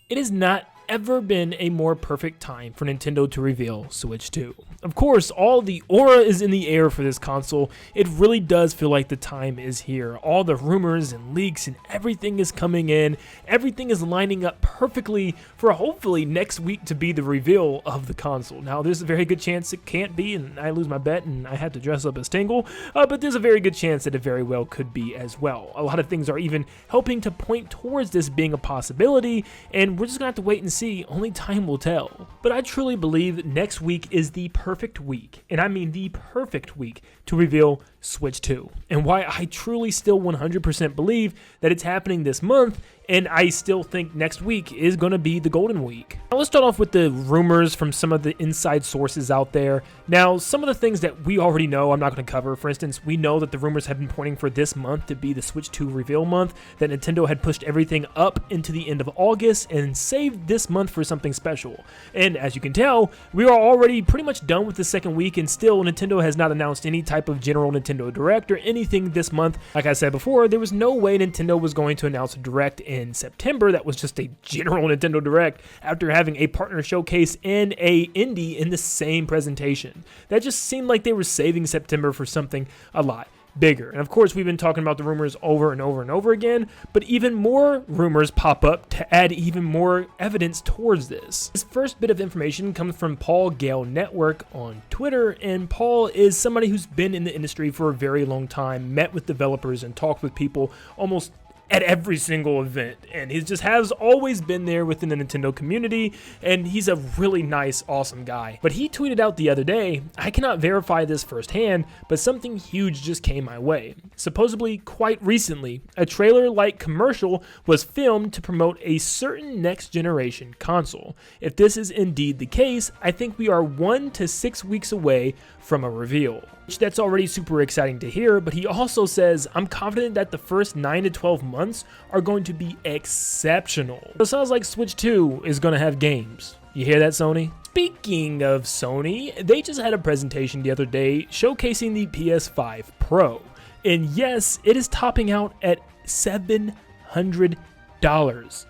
It has not ever been a more perfect time for Nintendo to reveal Switch 2. Of course, all the aura is in the air for this console. It really does feel like the time is here. All the rumors and leaks and everything is coming in. Everything is lining up perfectly for hopefully next week to be the reveal of the console. Now, there's a very good chance it can't be, and I lose my bet and I have to dress up as Tingle, but there's a very good chance that it very well could be as well. A lot of things are even helping to point towards this being a possibility, and we're just gonna have to wait and see. Only time will tell. But I truly believe next week is the perfect week, and I mean the perfect week, to reveal Switch 2. And why I truly still 100% believe that it's happening this month, and I still think next week is going to be the golden week. Now let's start off with the rumors from some of the inside sources out there. Now, some of the things that we already know I'm not going to cover. For instance, we know that the rumors have been pointing for this month to be the Switch 2 reveal month, that Nintendo had pushed everything up into the end of August and saved this month for something special. And as you can tell, we are already pretty much done with the second week, and still Nintendo has not announced any type of general Nintendo Direct or anything this month. Like I said before, there was no way Nintendo was going to announce a Direct in September that was just a general Nintendo Direct after having a partner showcase and a indie in the same presentation. That just seemed like they were saving September for something a lot bigger. And of course, we've been talking about the rumors over and over and over again, but even more rumors pop up to add even more evidence towards this. This first bit of information comes from Paul Gale Network on Twitter, and Paul is somebody who's been in the industry for a very long time, met with developers and talked with people almost at every single event, and he just has always been there within the Nintendo community, and he's a really nice, awesome guy. But he tweeted out the other day, I cannot verify this firsthand, but something huge just came my way. Supposedly, quite recently, a trailer-like commercial was filmed to promote a certain next-generation console. If this is indeed the case, I think we are 1 to 6 weeks away from a reveal. That's already super exciting to hear, but he also says, I'm confident that the first 9 to 12 months are going to be exceptional. So it sounds like Switch 2 is going to have games. You hear that, Sony? Speaking of Sony, they just had a presentation the other day showcasing the PS5 Pro. And yes, it is topping out at $700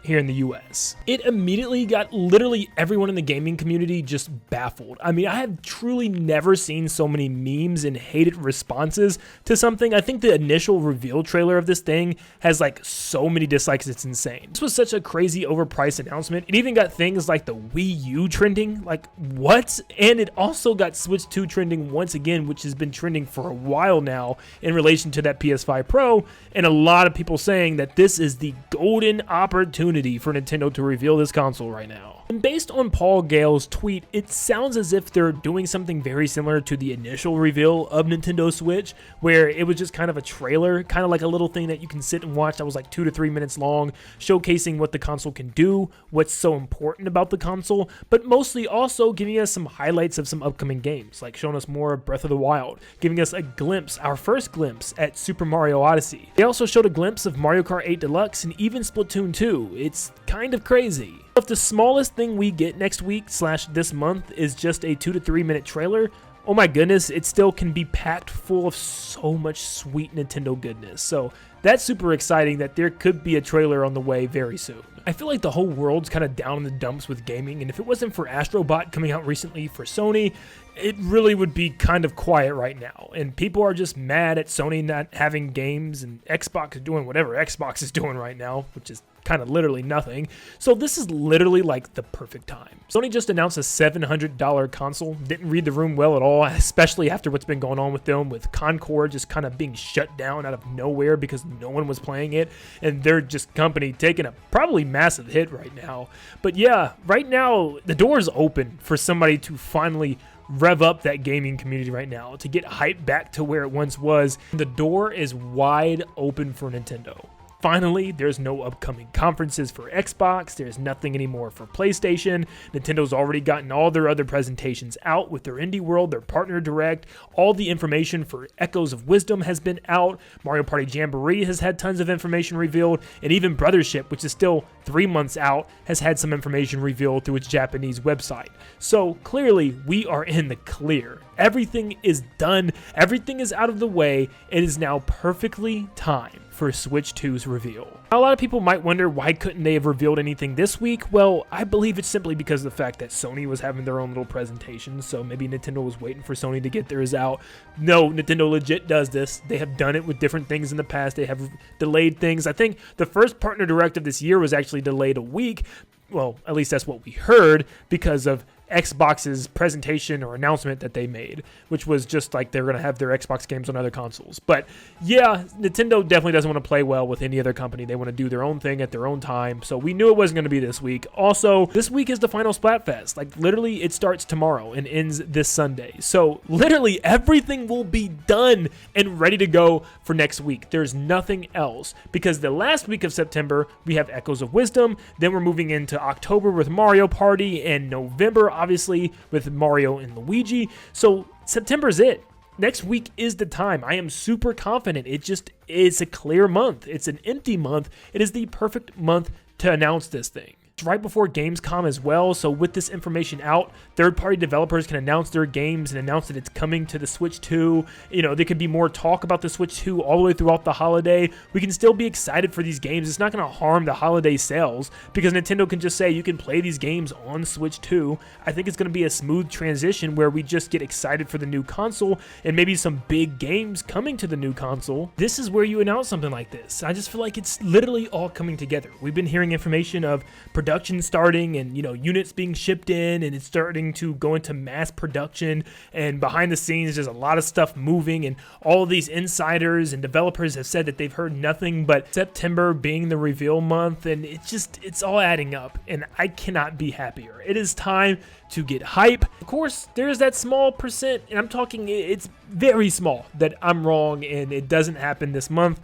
here in the US. It immediately got literally everyone in the gaming community just baffled. I mean, I have truly never seen so many memes and hated responses to something. I think the initial reveal trailer of this thing has like so many dislikes, it's insane. This was such a crazy overpriced announcement. It even got things like the Wii U trending, like what? And it also got Switch 2 trending once again, which has been trending for a while now in relation to that PS5 Pro, and a lot of people saying that this is the golden opportunity for Nintendo to reveal this console right now. And based on Paul Gale's tweet, it sounds as if they're doing something very similar to the initial reveal of Nintendo Switch, where it was just kind of a trailer, kind of like a little thing that you can sit and watch that was like 2 to 3 minutes long, showcasing what the console can do, what's so important about the console, but mostly also giving us some highlights of some upcoming games, like showing us more Breath of the Wild, giving us a glimpse, our first glimpse at Super Mario Odyssey. They also showed a glimpse of Mario Kart 8 Deluxe and even Splatoon 2. It's kind of crazy. If the smallest thing we get next week / this month is just a 2 to 3 minute trailer, oh my goodness, it still can be packed full of so much sweet Nintendo goodness. So that's super exciting that there could be a trailer on the way very soon. I feel like the whole world's kind of down in the dumps with gaming, and if it wasn't for Astro Bot coming out recently for Sony, it really would be kind of quiet right now. And people are just mad at Sony not having games, and Xbox doing whatever Xbox is doing right now, which is kind of literally nothing. So this is literally like the perfect time. Sony just announced a $700 console. Didn't read the room well at all, especially after what's been going on with them, with Concord just kind of being shut down out of nowhere because no one was playing it, and their just company taking a probably massive hit right now. But yeah, right now the door is open for somebody to finally rev up that gaming community right now, to get hype back to where it once was. The door is wide open for Nintendo. Finally, there's no upcoming conferences for Xbox, there's nothing anymore for PlayStation. Nintendo's already gotten all their other presentations out with their Indie World, their Partner Direct. All the information for Echoes of Wisdom has been out. Mario Party Jamboree has had tons of information revealed, and even Brothership, which is still 3 months out, has had some information revealed through its Japanese website. So clearly, we are in the clear. Everything is done. Everything is out of the way. It is now perfectly time for Switch 2's reveal. A lot of people might wonder why couldn't they have revealed anything this week? Well, I believe it's simply because of the fact that Sony was having their own little presentation, so maybe Nintendo was waiting for Sony to get theirs out. No, Nintendo legit does this. They have done it with different things in the past. They have delayed things. I think the first partner direct of this year was actually delayed a week. Well, at least that's what we heard, because of Xbox's presentation or announcement that they made, which was just like they're going to have their Xbox games on other consoles. But yeah, Nintendo definitely doesn't want to play well with any other company. They want to do their own thing at their own time. So we knew it wasn't going to be this week. Also, this week is the final Splatfest. Like literally it starts tomorrow and ends this Sunday. So literally everything will be done and ready to go for next week. There's nothing else, because the last week of September we have Echoes of Wisdom. Then we're moving into October with Mario Party, and November obviously with Mario and Luigi. So September's it. Next week is the time. I am super confident. It's a clear month. It's an empty month. It is the perfect month to announce this thing. It's right before Gamescom as well, so with this information out, third-party developers can announce their games and announce that it's coming to the Switch 2. You know, there could be more talk about the Switch 2 all the way throughout the holiday. We can still be excited for these games. It's not going to harm the holiday sales, because Nintendo can just say you can play these games on Switch 2. I think it's going to be a smooth transition where we just get excited for the new console and maybe some big games coming to the new console. This is where you announce something like this. I just feel like it's literally all coming together. We've been hearing information of production starting and, you know, units being shipped in, and it's starting to go into mass production, and behind the scenes there's a lot of stuff moving, and all of these insiders and developers have said that they've heard nothing but September being the reveal month, and it's all adding up, and I cannot be happier. It is time to get hype. Of course, there's that small percent, and I'm talking, it's very small, that I'm wrong and it doesn't happen this month.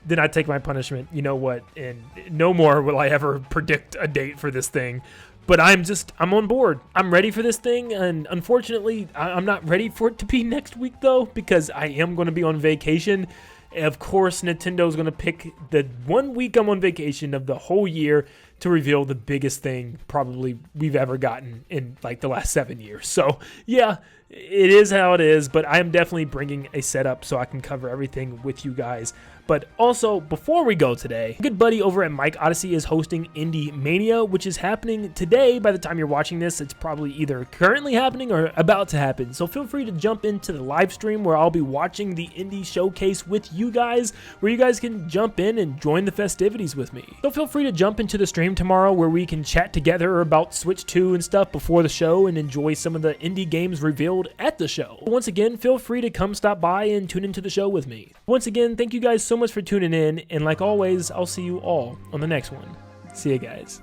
Then I take my punishment, you know what, and no more will I ever predict a date for this thing. But I'm on board. I'm ready for this thing, and unfortunately, I'm not ready for it to be next week, though, because I am going to be on vacation. Of course, Nintendo's going to pick the 1 week I'm on vacation of the whole year to reveal the biggest thing probably we've ever gotten in like the last 7 years. So yeah, it is how it is, but I am definitely bringing a setup so I can cover everything with you guys. But also, before we go today, a good buddy over at Mike Odyssey is hosting Indie Mania, which is happening today. By the time you're watching this, it's probably either currently happening or about to happen. So feel free to jump into the live stream where I'll be watching the Indie Showcase with you guys, where you guys can jump in and join the festivities with me. So feel free to jump into the stream tomorrow where we can chat together about Switch 2 and stuff before the show and enjoy some of the indie games revealed at the show. Once again, feel free to come stop by and tune into the show with me. Once again, thank you guys so much for tuning in, and like always, I'll see you all on the next one. See you guys.